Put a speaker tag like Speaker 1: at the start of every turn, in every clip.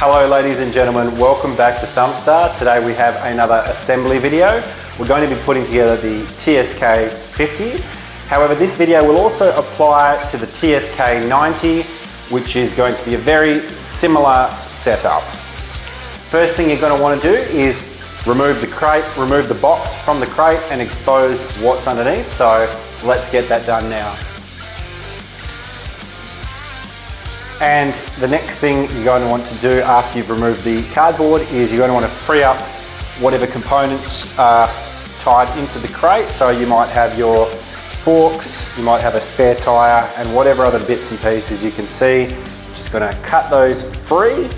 Speaker 1: Hello ladies and gentlemen, welcome back to Thumpstar. Today we have another assembly video. We're going to be putting together the TSK50. However, this video will also apply to the TSK90, which is going to be a very similar setup. First thing you're going to want to do is remove the crate, remove the box from the crate and expose what's underneath. So let's get that done now. And the next thing you're going to want to do after you've removed the cardboard is you're going to want to free up whatever components are tied into the crate. So you might have your forks, you might have a spare tyre and whatever other bits and pieces you can see. Just going to cut those free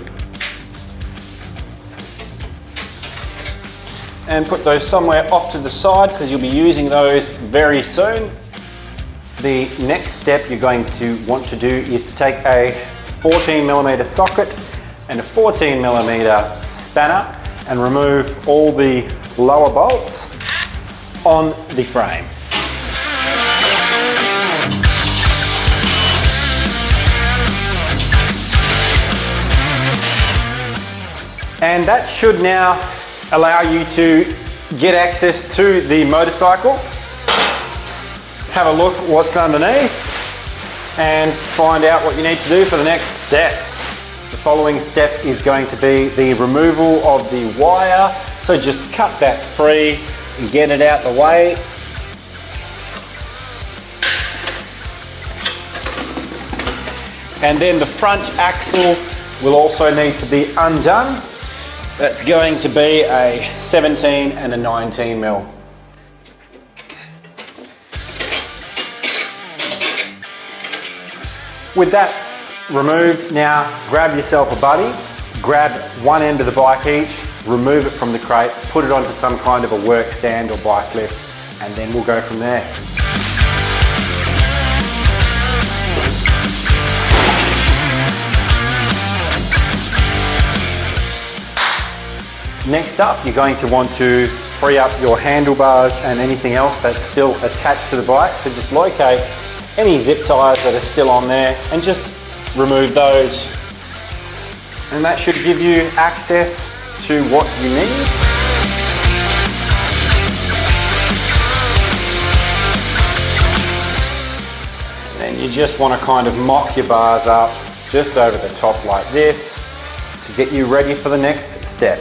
Speaker 1: and put those somewhere off to the side because you'll be using those very soon. The next step you're going to want to do is to take a 14mm socket and a 14mm spanner and remove all the lower bolts on the frame. And that should now allow you to get access to the motorcycle. Have a look what's underneath and find out what you need to do for the next steps. The following step is going to be the removal of the wire. So just cut that free and get it out the way. And then the front axle will also need to be undone. That's going to be a 17 and a 19mm. With that removed, now grab yourself a buddy, grab one end of the bike each, remove it from the crate, put it onto some kind of a work stand or bike lift, and then we'll go from there. Next up, you're going to want to free up your handlebars and anything else that's still attached to the bike. So just locate any zip ties that are still on there and just remove those. And that should give you access to what you need. And then you just want to kind of mock your bars up just over the top like this to get you ready for the next step.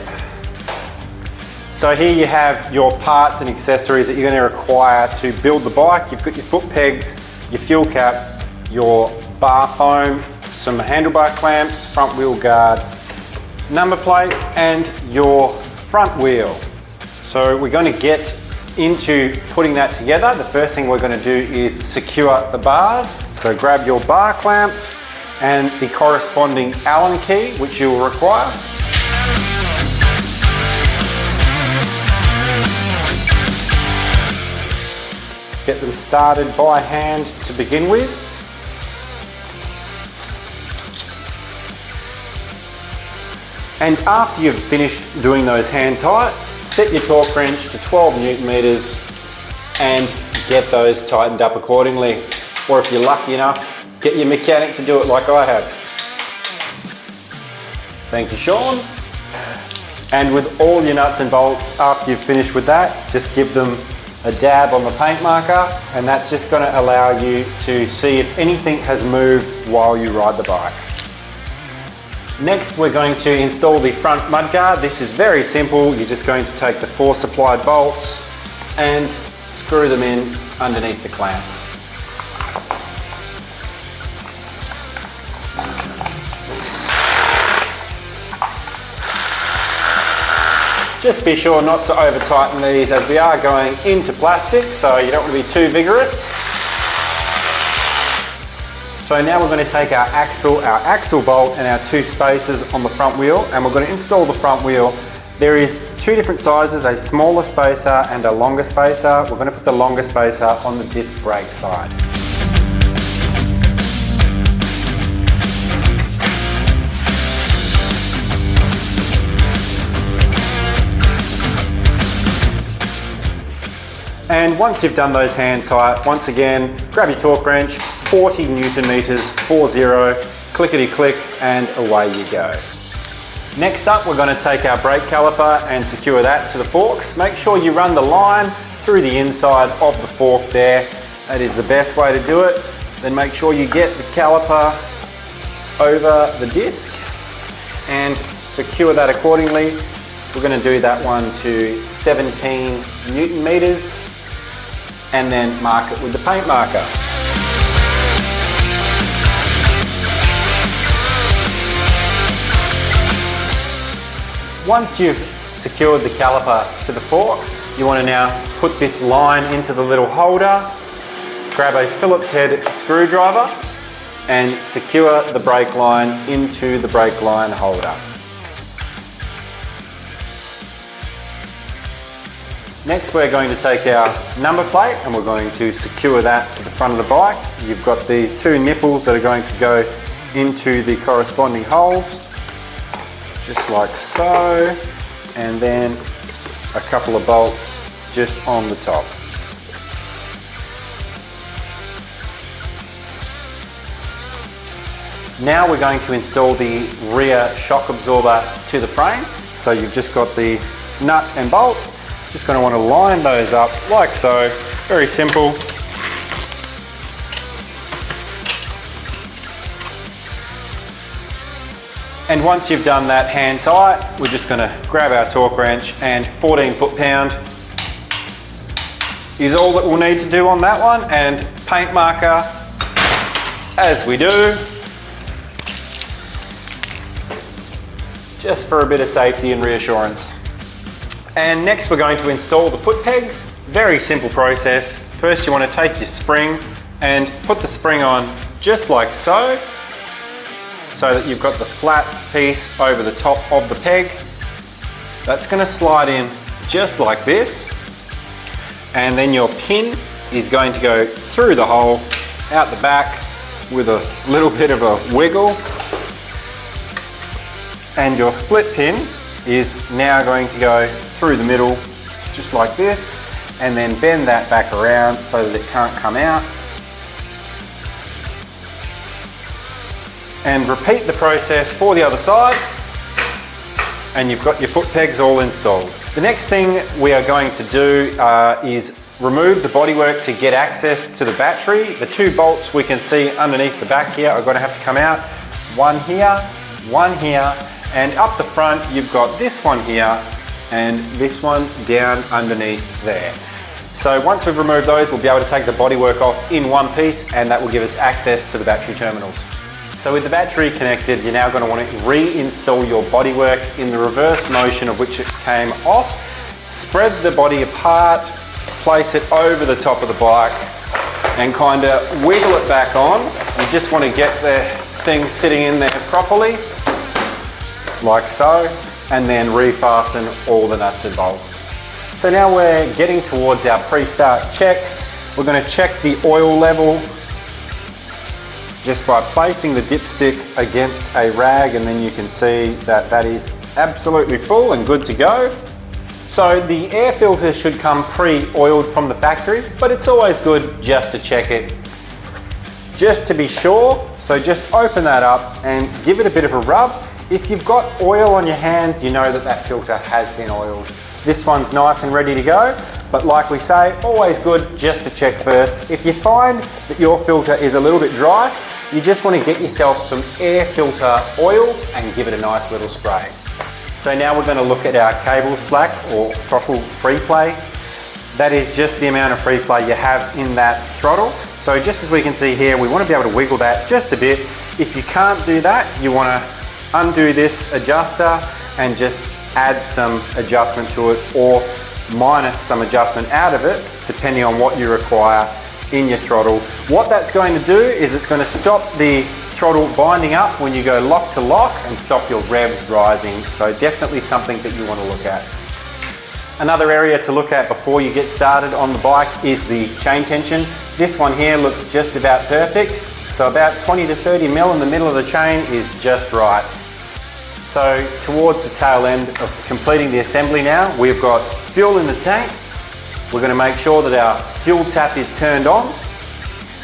Speaker 1: So here you have your parts and accessories that you're going to require to build the bike. You've got your foot pegs, your fuel cap, your bar foam, some handlebar clamps, front wheel guard, number plate and your front wheel. So we're going to get into putting that together. The first thing we're going to do is secure the bars. So grab your bar clamps and the corresponding Allen key which you'll require. Get them started by hand to begin with. And after you've finished doing those hand tight, set your torque wrench to 12 Newton meters and get those tightened up accordingly. Or if you're lucky enough, get your mechanic to do it like I have. Thank you, Sean. And with all your nuts and bolts, after you've finished with that, just give them a dab on the paint marker, and that's just going to allow you to see if anything has moved while you ride the bike. Next, we're going to install the front mudguard. This is very simple. You're just going to take the 4 supplied bolts and screw them in underneath the clamp. Just be sure not to over tighten these as we are going into plastic, so you don't want to be too vigorous. So now we're going to take our axle bolt and our 2 spacers on the front wheel, and we're going to install the front wheel. There is 2 different sizes, a smaller spacer and a longer spacer. We're going to put the longer spacer on the disc brake side. And once you've done those hand tight, once again, grab your torque wrench, 40 Newton meters, 40, clickety click, and away you go. Next up, we're going to take our brake caliper and secure that to the forks. Make sure you run the line through the inside of the fork there. That is the best way to do it. Then make sure you get the caliper over the disc and secure that accordingly. We're going to do that one to 17 Newton meters and then mark it with the paint marker. Once you've secured the caliper to the fork, you want to now put this line into the little holder, grab a Phillips head screwdriver and secure the brake line into the brake line holder. Next, we're going to take our number plate and we're going to secure that to the front of the bike. You've got these two nipples that are going to go into the corresponding holes, just like so, and then a couple of bolts just on the top. Now we're going to install the rear shock absorber to the frame. So you've just got the nut and bolts. Just going to want to line those up like so. Very simple. And once you've done that hand tight, we're just going to grab our torque wrench, and 14 foot-pound is all that we'll need to do on that one, and paint marker as we do, just for a bit of safety and reassurance. And next we're going to install the foot pegs. Very simple process. First you want to take your spring and put the spring on just like so that you've got the flat piece over the top of the peg. That's going to slide in just like this, and then your pin is going to go through the hole out the back with a little bit of a wiggle, and your split pin is now going to go through the middle just like this, and then bend that back around so that it can't come out. And repeat the process for the other side, and you've got your foot pegs all installed. The next thing we are going to do is remove the bodywork to get access to the battery. The two bolts we can see underneath the back here are going to have to come out. One here, and up the front you've got this one here and this one down underneath there. So once we've removed those, we'll be able to take the bodywork off in one piece, and that will give us access to the battery terminals. So with the battery connected, you're now going to want to reinstall your bodywork in the reverse motion of which it came off. Spread the body apart, place it over the top of the bike, and kind of wiggle it back on. You just want to get the thing sitting in there properly, like so, and then refasten all the nuts and bolts. So now we're getting towards our pre-start checks. We're going to check the oil level just by placing the dipstick against a rag, and then you can see that that is absolutely full and good to go. So the air filter should come pre-oiled from the factory, but it's always good just to check it, just to be sure. So just open that up and give it a bit of a rub. If you've got oil on your hands, you know that that filter has been oiled. This one's nice and ready to go, but like we say, always good just to check first. If you find that your filter is a little bit dry, you just want to get yourself some air filter oil and give it a nice little spray. So now we're going to look at our cable slack or throttle free play. That is just the amount of free play you have in that throttle. So just as we can see here, we want to be able to wiggle that just a bit. If you can't do that, you want to undo this adjuster and just add some adjustment to it, or minus some adjustment out of it, depending on what you require in your throttle. What that's going to do is it's going to stop the throttle binding up when you go lock to lock and stop your revs rising. So definitely something that you want to look at. Another area to look at before you get started on the bike is the chain tension. This one here looks just about perfect. So about 20 to 30 mil in the middle of the chain is just right. So towards the tail end of completing the assembly now, we've got fuel in the tank. We're going to make sure that our fuel tap is turned on.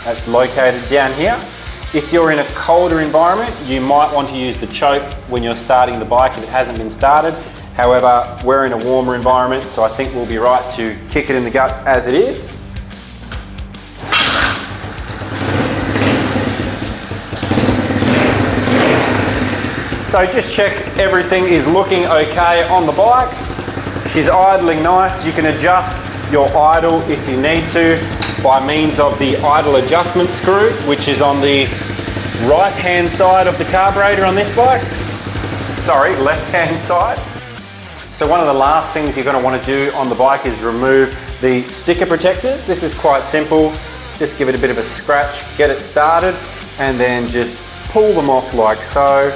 Speaker 1: That's located down here. If you're in a colder environment, you might want to use the choke when you're starting the bike if it hasn't been started. However, we're in a warmer environment, so I think we'll be right to kick it in the guts as it is. So just check everything is looking okay on the bike. She's idling nice. You can adjust your idle if you need to by means of the idle adjustment screw, which is on the right-hand side of the carburetor on this bike. Sorry, left-hand side. So one of the last things you're going to want to do on the bike is remove the sticker protectors. This is quite simple. Just give it a bit of a scratch, get it started, and then just pull them off like so.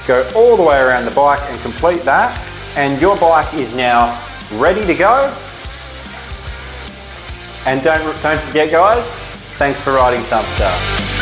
Speaker 1: Go all the way around the bike and complete that, and your bike is now ready to go. And don't forget guys, thanks for riding Thumpstar.